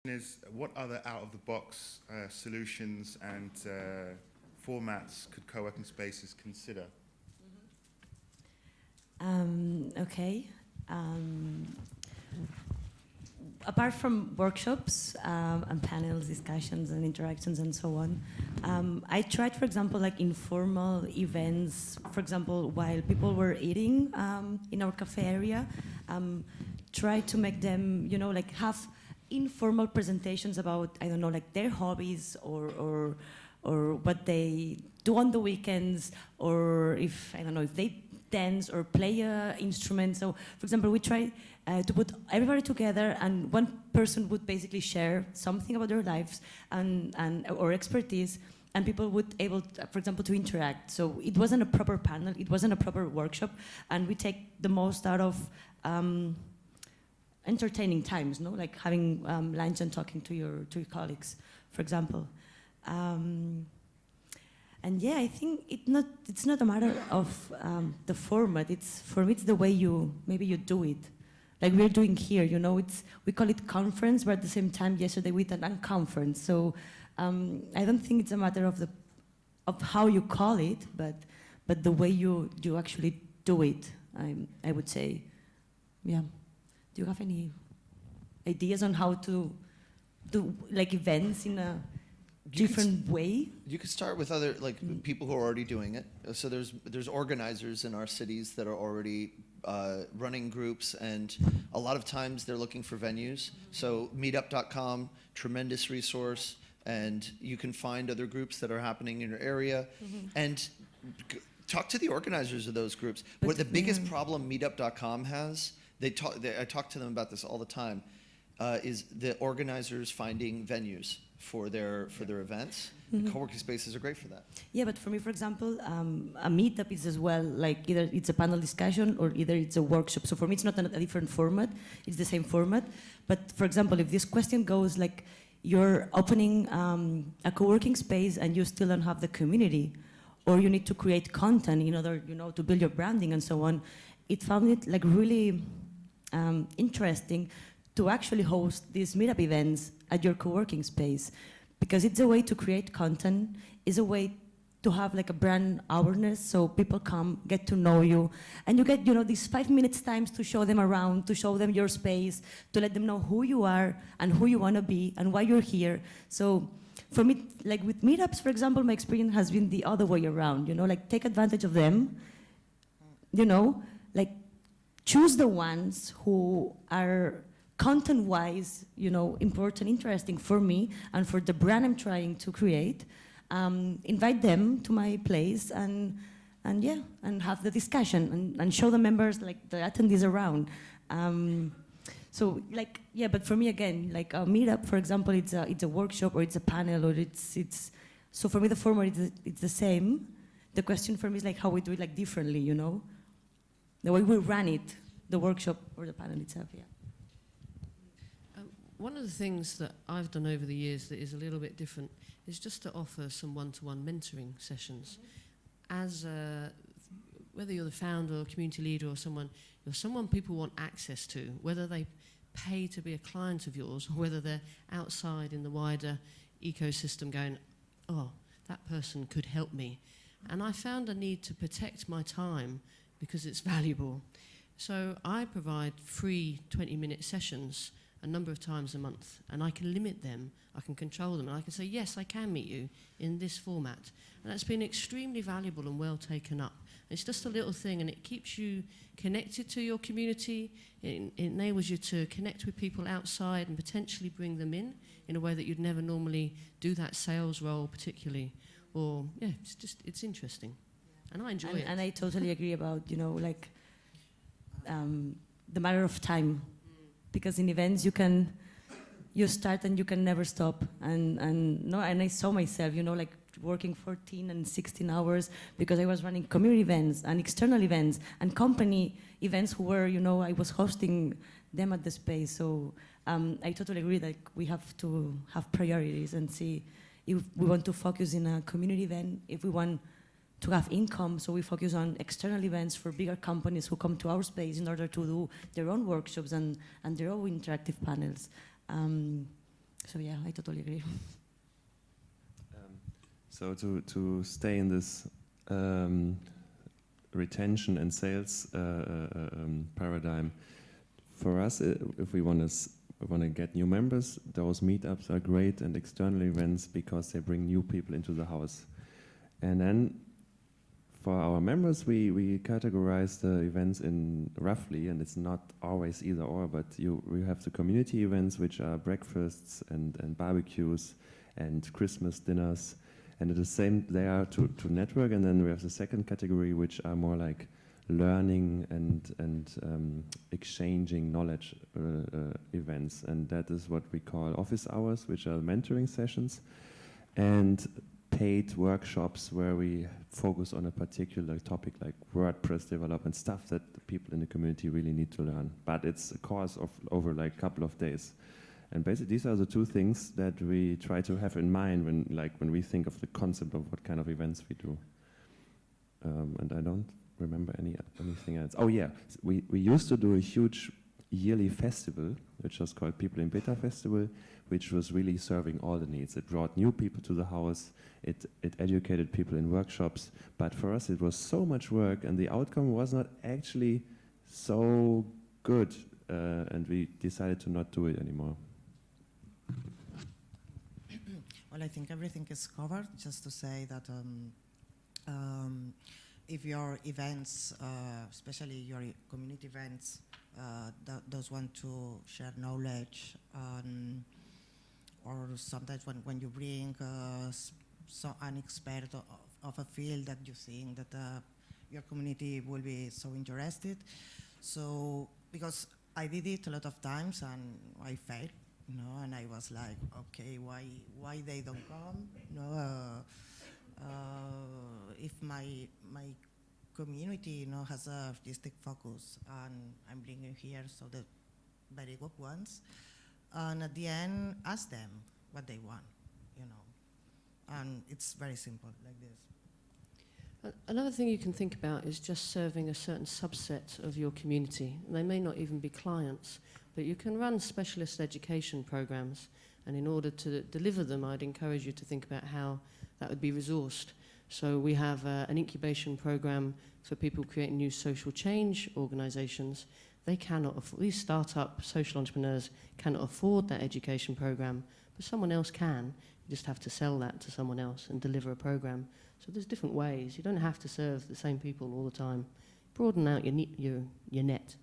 is what other out-of-the-box solutions and formats could co-working spaces consider? Okay. Apart from workshops and panels, discussions and interactions and so on, I tried, for example, like informal events, for example, while people were eating in our cafe area, try to make them, you know, like have informal presentations about, I don't know, like their hobbies or what they do on the weekends, or if, I don't know, if they dance or play an instrument. So, for example, we try to put everybody together, and one person would basically share something about their lives and or expertise, and people would able, for example, to interact. So it wasn't a proper panel, it wasn't a proper workshop, and we take the most out of entertaining times, no, like having lunch and talking to your colleagues, for example. And yeah, I think it's not a matter of the format. It's, for me, it's the way you do it. Like we're doing here, you know, we call it conference, but at the same time, yesterday we did an unconference. So I don't think it's a matter of how you call it, but the way you actually do it. I would say, yeah. Do you have any ideas on how to do like events in a different way? You could start with other people who are already doing it. So there's organizers in our cities that are already running groups, and a lot of times they're looking for venues. So meetup.com, tremendous resource, and you can find other groups that are happening in your area, and talk to the organizers of those groups. What the biggest problem meetup.com has, I talk to them about this all the time, is the organizers finding venues for their events. Co-working spaces are great for that. Yeah, but for me, for example, a meetup is as well, like either it's a panel discussion or either it's a workshop. So for me, it's not a different format, it's the same format. But for example, if this question goes like, you're opening a co-working space and you still don't have the community, or you need to create content in order, you know, to build your branding and so on, it found it like really interesting to actually host these meetup events at your co-working space, because it's a way to create content, it's a way to have like a brand awareness, so people come, get to know you, and you get, you know, these 5 minutes times to show them around, to show them your space, to let them know who you are and who you want to be and why you're here. So for me, like with meetups, for example, my experience has been the other way around, you know, like take advantage of them, you know, like choose the ones who are content-wise, you know, important, interesting for me and for the brand I'm trying to create. Invite them to my place and yeah, and have the discussion and show the members, like the attendees around. So like, yeah, but for me again, like a meetup, for example, it's a workshop or it's a panel or it's so for me the format it's the same. The question for me is like how we do it like differently, you know, the way we run it, the workshop or the panel itself. Yeah. One of the things that I've done over the years that is a little bit different is just to offer some one-to-one mentoring sessions. As whether you're the founder or community leader or someone, you're someone people want access to, whether they pay to be a client of yours or whether they're outside in the wider ecosystem going, oh, that person could help me. And I found a need to protect my time because it's valuable. So I provide free 20-minute sessions a number of times a month, and I can limit them, I can control them, and I can say, yes, I can meet you in this format. And that's been extremely valuable and well taken up. It's just a little thing, and it keeps you connected to your community. It enables you to connect with people outside and potentially bring them in a way that you'd never normally do that sales role particularly. Or, yeah, it's interesting. And I enjoy it. And I totally agree about, you know, like the matter of time. Because in events you start and you can never stop, and I saw myself, you know, like working 14 and 16 hours because I was running community events and external events and company events who were, you know, I was hosting them at the space. So I totally agree that we have to have priorities and see if we want to focus in a community event, if we want to have income, so we focus on external events for bigger companies who come to our space in order to do their own workshops and their own interactive panels. So yeah, I totally agree. So to stay in this retention and sales paradigm, for us, if we want to get new members, those meetups are great, and external events because they bring new people into the house. And then for our members, we categorize the events in roughly, and it's not always either or, but we have the community events, which are breakfasts and barbecues and Christmas dinners. And at the same, they are to network, and then we have the second category, which are more like learning and exchanging knowledge events, and that is what we call office hours, which are mentoring sessions, and paid workshops where we focus on a particular topic like WordPress development, stuff that the people in the community really need to learn. But it's a course of over like a couple of days. And basically, these are the two things that we try to have in mind when we think of the concept of what kind of events we do. And I don't remember anything else. Oh yeah, we used to do a huge yearly festival, which was called People in Beta Festival, which was really serving all the needs. It brought new people to the house. It educated people in workshops. But for us, it was so much work, and the outcome was not actually so good. And we decided to not do it anymore. Well, I think everything is covered. Just to say that if your events, especially your community events, those want to share knowledge, or sometimes when you bring an expert of a field that you think that your community will be so interested. So, because I did it a lot of times and I failed. And I was like, okay, why they don't come? If my community, has a artistic focus, and I'm bringing here so the very good ones, and at the end, ask them what they want, and it's very simple like this. Another thing you can think about is just serving a certain subset of your community. They may not even be clients, but you can run specialist education programs, and in order to deliver them, I'd encourage you to think about how that would be resourced. So we have an incubation program for people creating new social change organizations. They cannot afford, these startup social entrepreneurs cannot afford that education program, but someone else can. You just have to sell that to someone else and deliver a program. So there's different ways. You don't have to serve the same people all the time. Broaden out your net.